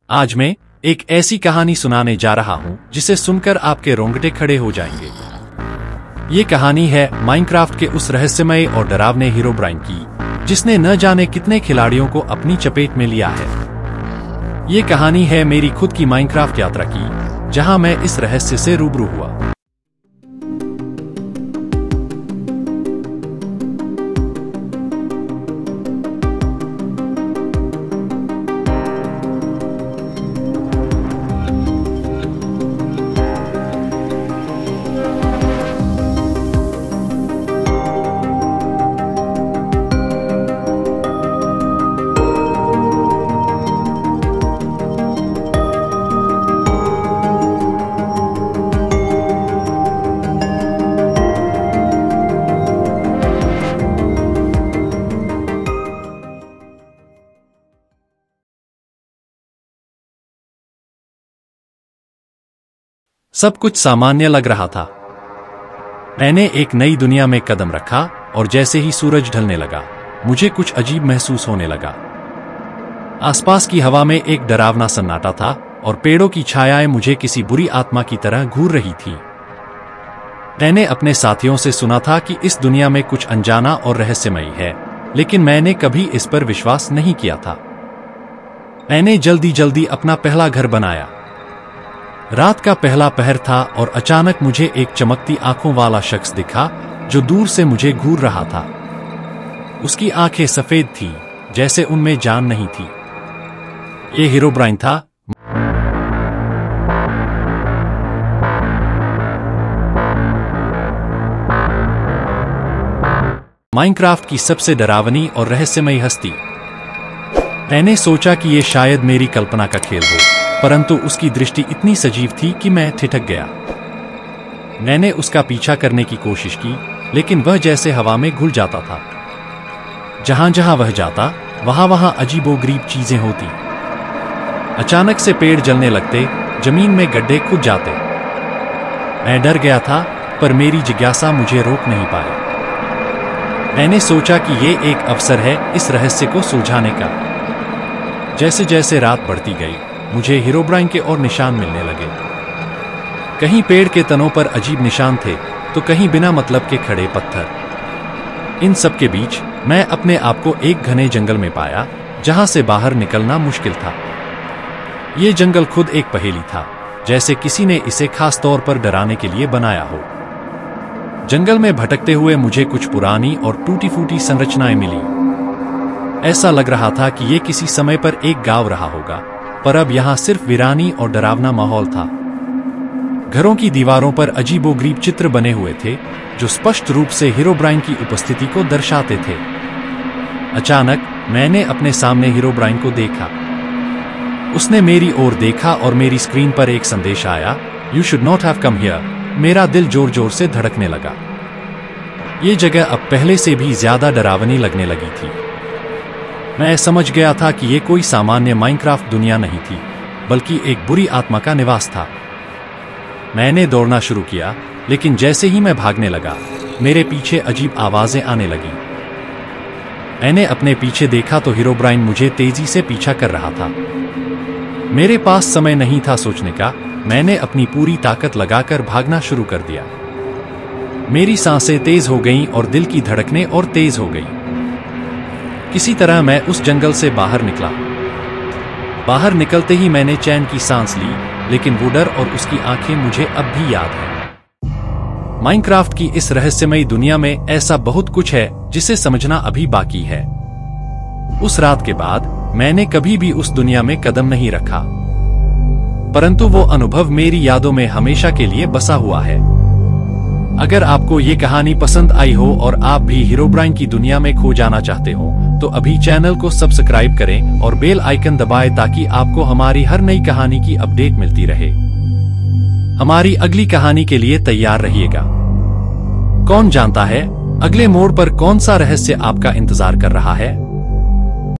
आज मैं एक ऐसी कहानी सुनाने जा रहा हूं जिसे सुनकर आपके रोंगटे खड़े हो जाएंगे। ये कहानी है माइनक्राफ्ट के उस रहस्यमय और डरावने हीरोब्राइन की, जिसने न जाने कितने खिलाड़ियों को अपनी चपेट में लिया है। ये कहानी है मेरी खुद की माइनक्राफ्ट यात्रा की, जहां मैं इस रहस्य से रूबरू हुआ। सब कुछ सामान्य लग रहा था। मैंने एक नई दुनिया में कदम रखा और जैसे ही सूरज ढलने लगा, मुझे कुछ अजीब महसूस होने लगा। आसपास की हवा में एक डरावना सन्नाटा था और पेड़ों की छायाएं मुझे किसी बुरी आत्मा की तरह घूर रही थी। मैंने अपने साथियों से सुना था कि इस दुनिया में कुछ अनजाना और रहस्यमयी है, लेकिन मैंने कभी इस पर विश्वास नहीं किया था। मैंने जल्दी जल्दी अपना पहला घर बनाया। रात का पहला पहर था और अचानक मुझे एक चमकती आंखों वाला शख्स दिखा जो दूर से मुझे घूर रहा था। उसकी आंखें सफेद थीं, जैसे उनमें जान नहीं थी। ये हीरोब्राइन था। माइनक्राफ्ट की सबसे डरावनी और रहस्यमयी हस्ती। मैंने सोचा कि ये शायद मेरी कल्पना का खेल हो, परंतु उसकी दृष्टि इतनी सजीव थी कि मैं ठिठक गया। मैंने उसका पीछा करने की कोशिश की, लेकिन वह जैसे हवा में घुल जाता था। जहां जहां वह जाता, वहां वहां अजीबोगरीब चीजें होती। अचानक से पेड़ जलने लगते, जमीन में गड्ढे खुद जाते। मैं डर गया था, पर मेरी जिज्ञासा मुझे रोक नहीं पाई। मैंने सोचा कि ये एक अवसर है इस रहस्य को सुलझाने का। जैसे जैसे रात बढ़ती गई, मुझे हीरोब्राइन के और निशान मिलने लगे। कहीं पेड़ के तनों पर अजीब निशान थे, तो कहीं बिना मतलब के खड़े पत्थर। इन सब के बीच मैं अपने आप को एक घने जंगल में पाया, जहां से बाहर निकलना मुश्किल था। ये जंगल खुद एक पहेली था, जैसे किसी ने इसे खास तौर पर डराने के लिए बनाया हो। जंगल में भटकते हुए मुझे कुछ पुरानी और टूटी फूटी संरचनाएं मिली। ऐसा लग रहा था कि ये किसी समय पर एक गांव रहा होगा, पर अब यहां सिर्फ वीरानी और डरावना माहौल था। घरों की दीवारों पर अजीबोगरीब चित्र बने हुए थे, जो स्पष्ट रूप से हीरोब्राइन की उपस्थिति को दर्शाते थे। अचानक मैंने अपने सामने हीरोब्राइन को देखा। उसने मेरी ओर देखा और मेरी स्क्रीन पर एक संदेश आया, "You should not have come here." मेरा दिल जोर जोर से धड़कने लगा। ये जगह अब पहले से भी ज्यादा डरावनी लगने लगी थी। मैं समझ गया था कि ये कोई सामान्य माइनक्राफ्ट दुनिया नहीं थी, बल्कि एक बुरी आत्मा का निवास था। मैंने दौड़ना शुरू किया, लेकिन जैसे ही मैं भागने लगा, मेरे पीछे अजीब आवाजें आने लगीं। मैंने अपने पीछे देखा तो हीरोब्राइन मुझे तेजी से पीछा कर रहा था। मेरे पास समय नहीं था सोचने का। मैंने अपनी पूरी ताकत लगाकर भागना शुरू कर दिया। मेरी सांसें तेज हो गईं और दिल की धड़कनें और तेज हो गईं। किसी तरह मैं उस जंगल से बाहर निकला। बाहर निकलते ही मैंने चैन की सांस ली, लेकिन वो डर और उसकी आंखें मुझे अब भी याद है। माइनक्राफ्ट की इस रहस्यमयी दुनिया में ऐसा बहुत कुछ है जिसे समझना अभी बाकी है। उस रात के बाद मैंने कभी भी उस दुनिया में कदम नहीं रखा, परंतु वो अनुभव मेरी यादों में हमेशा के लिए बसा हुआ है। अगर आपको ये कहानी पसंद आई हो और आप भी हीरोब्राइन की दुनिया में खो जाना चाहते हो, तो अभी चैनल को सब्सक्राइब करें और बेल आइकन दबाएं ताकि आपको हमारी हर नई कहानी की अपडेट मिलती रहे। हमारी अगली कहानी के लिए तैयार रहिएगा। कौन जानता है अगले मोड़ पर कौन सा रहस्य आपका इंतजार कर रहा है।